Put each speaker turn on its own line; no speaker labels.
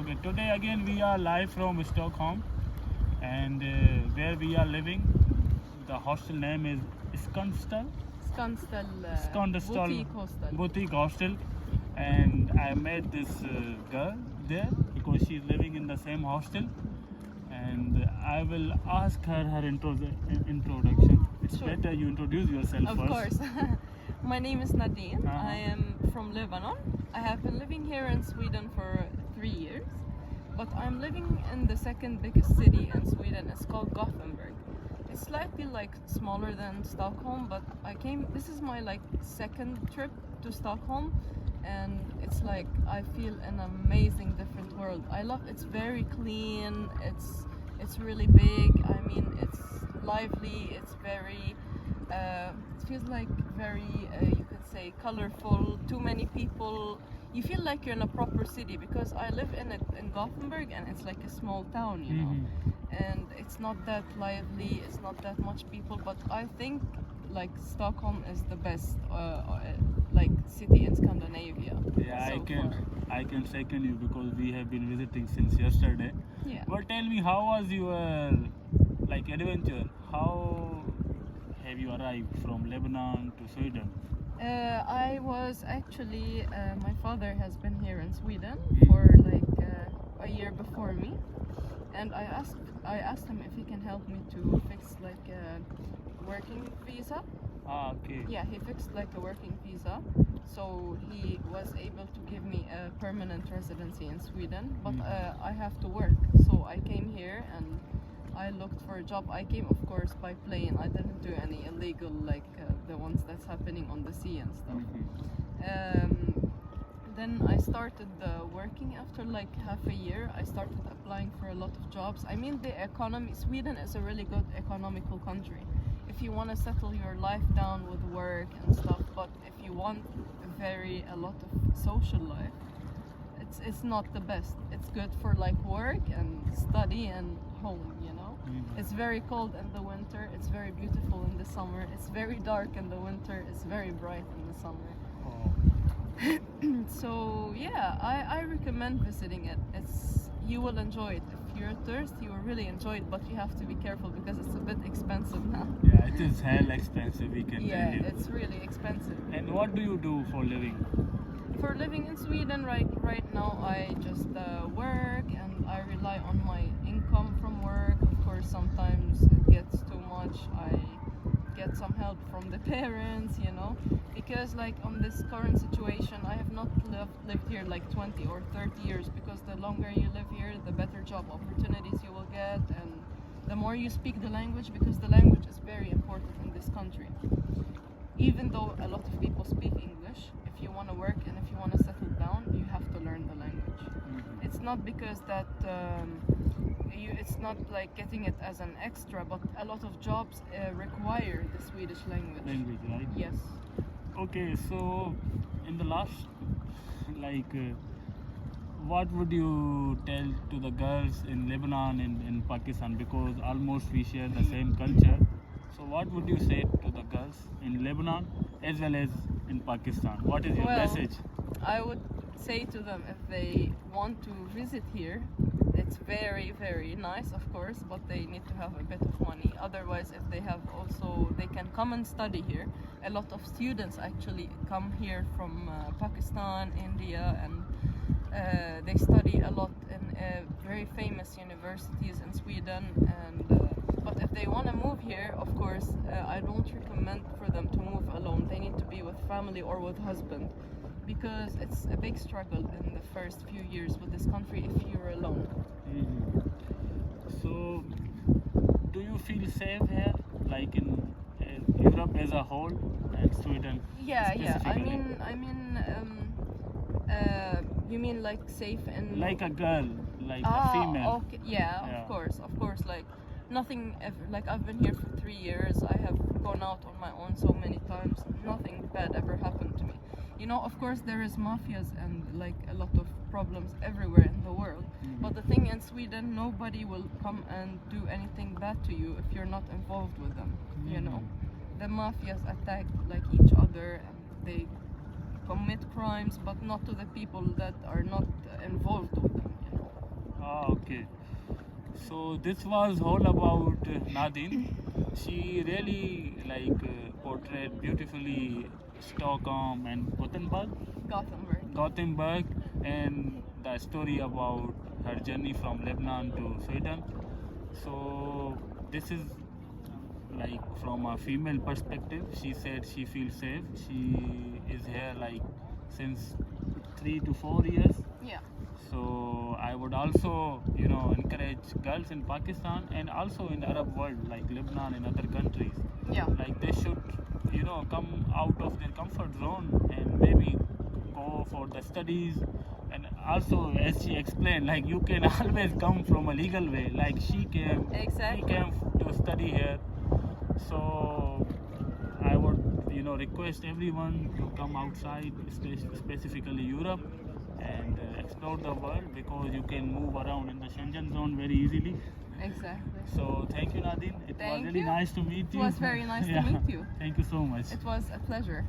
Okay, today again we are live from Stockholm, and where we are living. The hostel name is Skanstal.
Skanstal
Skanstal
Boutique Hostel.
Boutique Hostel, and I met this girl there because she's living in the same hostel, and I will ask her introduction. It's
Sure.
better you introduce yourself
Of
first.
course. My name is Nadine.
Uh-huh.
I am from Lebanon. I have been living here in Sweden for 3 years, but I'm living in the second biggest city in Sweden. It's called Gothenburg. It's slightly smaller than Stockholm, but this is my second trip to Stockholm, and it's I feel an amazing different world. It's very clean. It's really big. I mean, it's lively. It's very it feels very you could say colorful. Too many people. You feel like you're in a proper city because I live in Gothenburg, and it's like a small town, you know. And it's not that lively. It's not that much people, but I think Stockholm is the best city in Scandinavia.
Yeah,
so
I can second you because we have been visiting since yesterday.
Yeah.
But tell me, how was your adventure? How have you arrived from Lebanon to Sweden?
I was actually my father has been here in Sweden for a year before me, and I asked him if he can help me to fix a working visa.
Ah, okay.
Yeah, he fixed a working visa, so he was able to give me a permanent residency in Sweden. But I have to work, so I came here and I looked for a job. I came, of course, by plane. I didn't do any illegal the ones that's happening on the sea and stuff. Then I started working after half a year. I started applying for a lot of jobs. I mean, the economy, Sweden is a really good economical country if you want to settle your life down with work and stuff. But if you want a lot of social life, it's not the best. It's good for work and study and home, you know. It's very cold in the winter. It's very beautiful in the summer. It's very dark in the winter. It's very bright in the summer. So yeah, I recommend visiting it. You will enjoy it. If you're thirsty, you will really enjoy it, but you have to be careful because it's a bit expensive now.
Yeah, it is hell expensive, we can tell you.
Yeah, it's really expensive.
And what do you do for living?
For living in Sweden right now, I just work, and I rely on my income from work. Of course, sometimes it gets too much. I get some help from the parents, you know, because on this current situation, I have not lived here 20 or 30 years, because the longer you live here, the better job opportunities you will get, and the more you speak the language, because the language is very important in this country. Even though a lot of people speak English, if you want to work and if you want to settle down, you have to learn the language. It's not because that it's not getting it as an extra, but a lot of jobs require the Swedish language.
Language, right?
Yes.
Okay, so in the last, what would you tell to the girls in Lebanon and in Pakistan, because almost we share the same culture? So what would you say to the girls in Lebanon as well as in Pakistan? What is your message?
I would say to them, if they want to visit here, it's very, very nice, of course, but they need to have a bit of money. Otherwise, if they have they can come and study here. A lot of students actually come here from Pakistan, India, and they study a lot in very famous universities in Sweden. But if they want to move here, of course, I don't recommend for them to move alone. They need to be with family or with husband, because it's a big struggle in the first few years with this country if you're alone.
So, do you feel safe here, in Europe as a whole, and Sweden?
Yeah.
specifically?
You mean safe in
Like a girl, a female.
Okay. Yeah, of course. Nothing ever, I've been here for 3 years. I have gone out on my own so many times. Nothing bad ever happened to me. You know, of course there is mafias and a lot of problems everywhere in the world. But the thing in Sweden, nobody will come and do anything bad to you if you're not involved with them. You know, the mafias attack each other, and they commit crimes, but not to the people that are not involved with them. You know.
Okay. So this was all about Nadine. She really portrayed beautifully Stockholm and Gothenburg, and the story about her journey from Lebanon to Sweden. So this is like from a female perspective. She said she feels safe. She is here like since 3 to 4 years.
Yeah.
So I would also, encourage girls in Pakistan and also in Arab world like Lebanon and other countries.
Yeah.
Like they should, come out of their comfort zone and maybe go for the studies. And also, as she explained, like you can always come from a legal way. Like she came,
Exactly.
he came to study here. So I would, request everyone to come outside, specifically Europe, and explore the world because you can move around in the Schengen zone very easily.
Exactly.
So thank you, Nadine. It was
Thank
really
you.
nice to meet you.
It was very nice to
Yeah.
meet you.
Thank you so much.
It was a pleasure.